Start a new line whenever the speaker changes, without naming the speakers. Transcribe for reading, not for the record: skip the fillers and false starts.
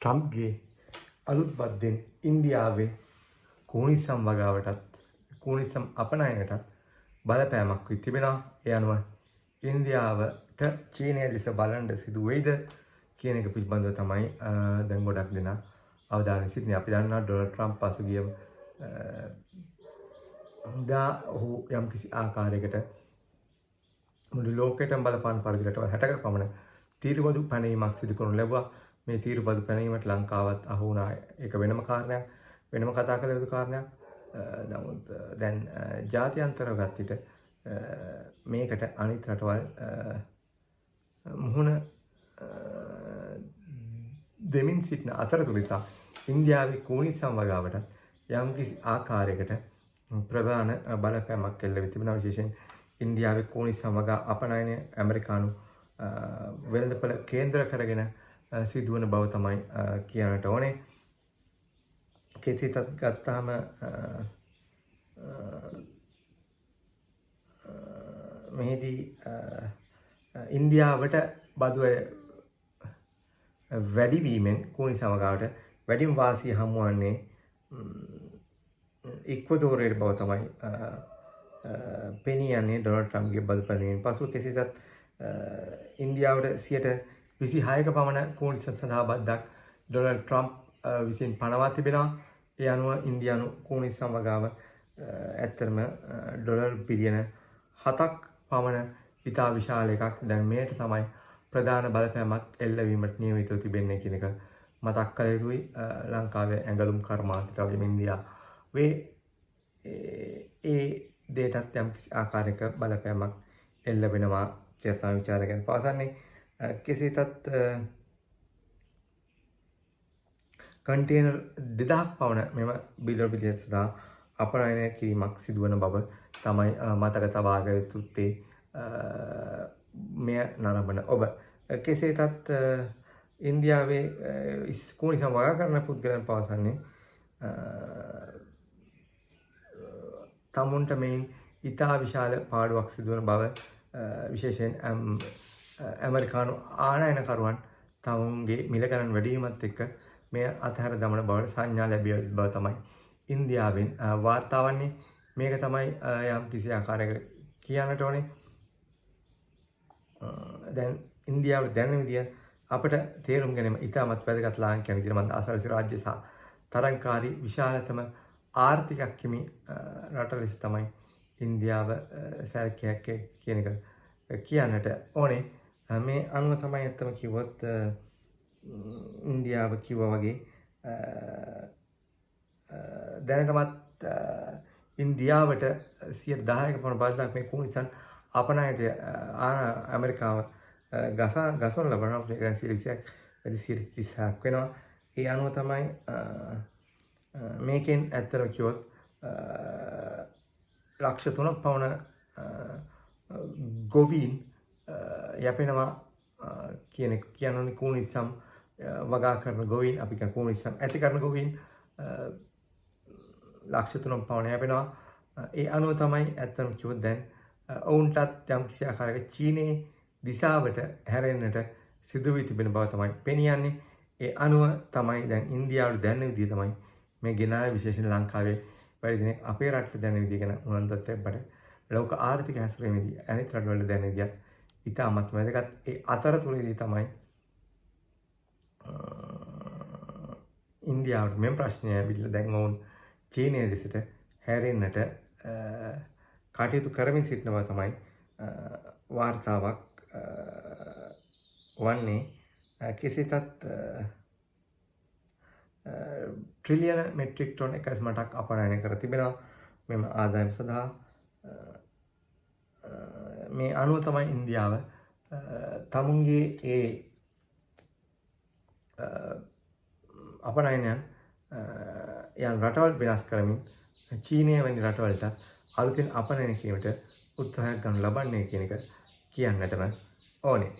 ට්‍රම්ප්ගේ අලුත් බද්දෙන් ඉන්දියාවේ කෝනිසම් වගාවටත් කෝනිසම් අපනයනටත් බලපෑමක් වී තිබෙනවා. ඒ අනුව ඉන්දියාවට චීනය දෙස බලන්න සිදු වෙයිද කියන එක පිළිබඳව තමයි දැන් ගොඩක් දෙනා අවධානය සිටින්නේ. අපි දන්නවා ඩොනල්ඩ් ට්‍රම්ප් පසුගිය දා ඔහු යම්කිසි ආකාරයකට මුළු ලෝකෙටම බලපාන පරිදි රටවල් 60කට පමණ තීරුබදු පැනීමක් සිදු කරනු ලැබුවා. මේ තීරුබදු පැනීමට ලංකාවත් අහු වුණා. ඒක වෙනම කාරණයක්, වෙනම කතා කළ යුතු කාරණයක්. නමුත් දැන් ජාත්‍යන්තරව ගත්ත මේකට අනිත් රටවල් මුහුණ දෙමින් සිටින අතරතුරට ඉන්දියාවේ කෝනිසම් වගාවට යම්කිසි ආකාරයකට ප්‍රධාන බලපෑමක් එල්ල වී තිබෙනවා. විශේෂයෙන් ඉන්දියාවේ කෝනිසම් වගා අපනයනය ඇමරිකානු වෙළඳපොළ කේන්ද්‍ර කරගෙන සිදුවන බව තමයි කියන්නට ඕනේ. කෙසේත් ගත්තාම මෙහිදී ඉන්දියාවට බදු වැඩිවීමෙන් කෝනිසම් වගාවට වැඩිම වාසිය හමුවන්නේ ඉක්වදෝරයේ බව තමයි පෙනී යන්නේ ඩොනල්ඩ් ට්‍රම්ප්ගේ බදු පැනීමෙන් පසු. කෙසේත් ඉන්දියාවට 26ක පමණ කෝනිසම් සඳහා බද්දක් ඩොනල්ඩ් ට්‍රම්ප් විසින් පනවා තිබෙනවා. ඒ අනුව ඉන්දියානු කෝනිසම් වගාව ඇත්තටම ඩොලර් බිලියන 7ක් පමණ ඉතා විශාල එකක්. දැන් මේකට තමයි ප්‍රධාන බලපෑමක් එල්ලවීමට නියමිතව තිබෙන්නේ කියන එක මතක් කළ යුතුයි. ලංකාවේ ඇඟලුම් කර්මාන්තයට වගේම ඉන්දියාවේ ඒ දෙයටත් යම්කිසි ආකාරයක බලපෑමක් එල්ල වෙනවා කියලා තමයි විචාරකයන් පවසන්නේ. කෙසේතත් කන්ටේනර් 2000ක් පමණ මෙම බිලියන සඳහා අපනයනය කිරීමක් සිදුවන බව තමයි මතක තබා ගත යුත්තේ මෙය නරඹන ඔබ. කෙසේතත් ඉන්දියාවේ කෝනිසම් වගා කරන පුද්ගලයන් පවසන්නේ තමුන්ට මෙයින් ඉතා විශාල පාඩුවක් සිදුවන බව. විශේෂයෙන් ඇමරිකානු ආනයනකරුවන් තමුන්ගේ මිල ගණන් වැඩිවීමත් එක්ක මෙය අතහැර දමන බවට සංඥා ලැබිය බව තමයි ඉන්දියාවෙන් වාර්තා වන්නේ. මේක තමයි යම් කිසි ආකාරයක කියන්නට ඕනේ. දැන් ඉන්දියාව දැනෙන විදිය අපිට තේරුම් ගැනීම ඉතාමත් වැදගත් ලාංකික විදියට මම අසල්සි රාජ්‍ය සහ තරංකාරී විශාලතම ආර්ථිකයක් හිමි රට ලෙස තමයි ඉන්දියාව සැලකිය හැක්කේ කියන එක කියන්නට ඕනේ. මේ අනුව තමයි ඇත්තම කිව්වොත් ඉන්දියාව කිව්වා වගේ දැනටමත් ඉන්දියාවට 10%ක පමණ බද්දක් මේ කෝනිසම් අපනයනයට ඇමරිකාව ගසවන ලබනවා. ඒක දැන් 20ක් වැඩි 30ක් වෙනවා. ඒ අනුව තමයි මේකෙන් ඇත්තටම කිව්වොත් ලක්ෂ 3ක් පමණ ගොවීන් යැපෙනවා කියන්නේ කෝනිසම් වගා කරන ගොවීන් අපි කියන කෝනිසම් ඇති කරන ගොවීන් ලක්ෂ 3ක් පමණ යැපෙනවා. ඒ අනුව තමයි ඇත්තටම කිව්වොත් දැන් ඔවුන්ටත් යම් කිසි ආකාරයක චීනයේ දිශාවට හැරෙන්නට සිදු වී තිබෙන බව තමයි පෙනියන්නේ. ඒ අනුව තමයි දැන් ඉන්දියාවට දැනෙන විදිය තමයි මේ ගෙනාවේ. විශේෂයෙන් ලංකාවේ වැඩි දෙනෙක් අපේ රටට දැනෙන විදිය ගැන උනන්දුවත් ලැබ්බට ලෝක ආර්ථික හැසිරීමේදී අනිත් රටවල දැනෙන විදියත් ඉතාමත් වැදගත්. ඒ අතරතුරේදී තමයි ඉන්දියාවට මෙම ප්‍රශ්නය ඇවිල්ලා දැන් ඔවුන් චීනය දෙසට හැරෙන්නට කටයුතු කරමින් සිටින බව තමයි වාර්තාවක් වන්නේ. කෙසේතත් ට්‍රිලියන මෙට්‍රික් ටොන් 1.8ක් අපනයනය කර තිබෙනවා මෙම ආදායම සඳහා. මේ අනුව තමයි ඉන්දියාව තමුන්ගේ ඒ අපනයනයන් යන රටවල් වෙනස් කරමින් චීනය වැනි රටවලට අලුතින් අපනයනය කිරීමට උත්සාහයක් ගන්න ලබන්නේ කියන එක කියන්නටම ඕනේ.